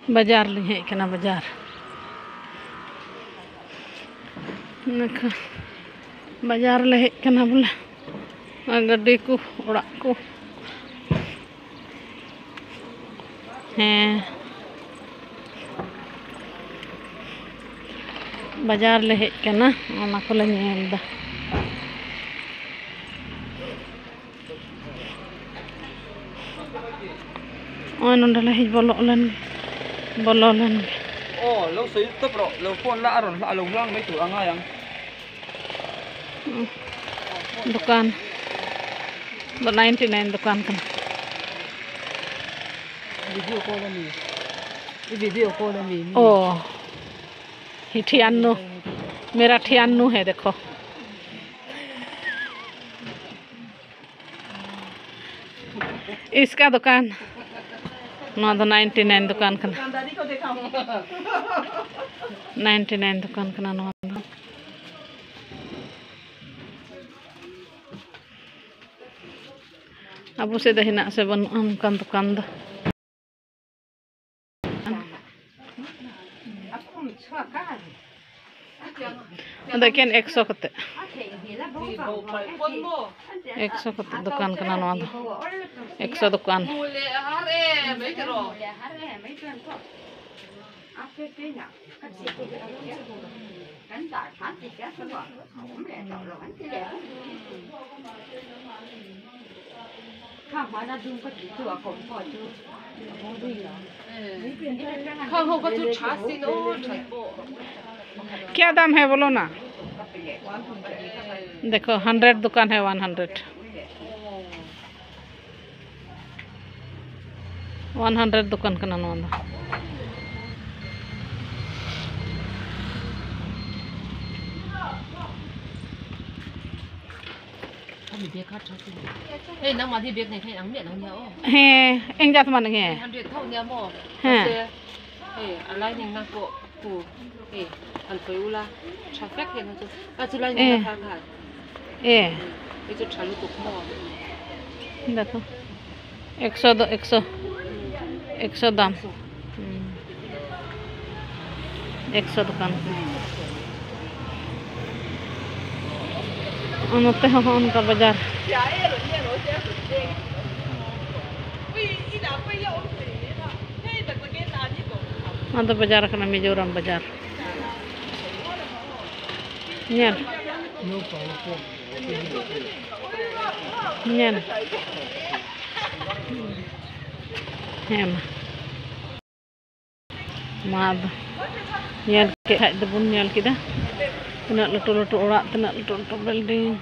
बाजार ले हेज कना बाजार देखो बाजार ले हेज कना बोले गड्डी को ओड़ा को हैं बाजार ले हेज कना ओना को ले नेल दा ओय नोंडे ले हेज बोलो len oh lo sui to pro lo phone la ron la long lang mấy tuổi anh ai ang दुकान 99 दुकान kan वीडियो कॉल में ओ ही 98 मेरा 98 है देखो इसका दुकान ना तो 99 दुकान kan 99 दुकान kan ना Abu se dah hinak se ban kan dukan dah. Ada kian 100 kete. 100 kete dukan kana no anda. 100 dukan. क्या दाम है बोलो ना देखो 100 दुकान है 100 दुकान का नाम है nang mati beg này hay nang miệng nang nhau. He, anh ra thằng này. 100 thâu nha mo. He. Alai ning na ko. An phơi ula. Traffic he na tu. Chu lai ning na kha. Cái chu chalu tu mo. देखो 100 दाम 100 दुकान उनते हो उनका बाजार तो बाजार का मिजोरम बाजार Nyan. Nyan. Hem. Mad. Nyal ke hai debun nyal kita. Tena lutu orak, tena lutu building.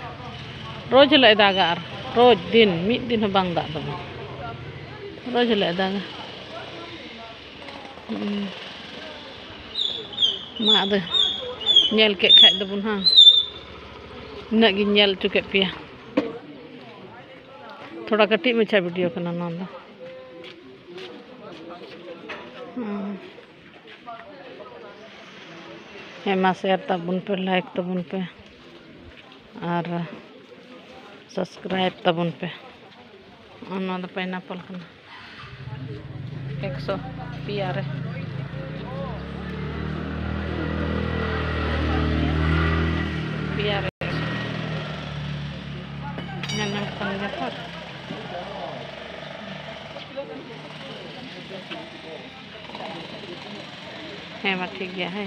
Roj lai dagar. Roj din, mid din bang dak tu. Roj lai dagar. Mad. Nyal ke hai debun ha. Nak gi nyal cukup pia. थोड़ा कटी में अच्छा video का नाम है Hema share तबुन पे like तबुन पे और सब्सक्राइब तबुन पे और पाइनएप्पल का 100 PR PR नन्ना पंजा पर है ठीक गया है।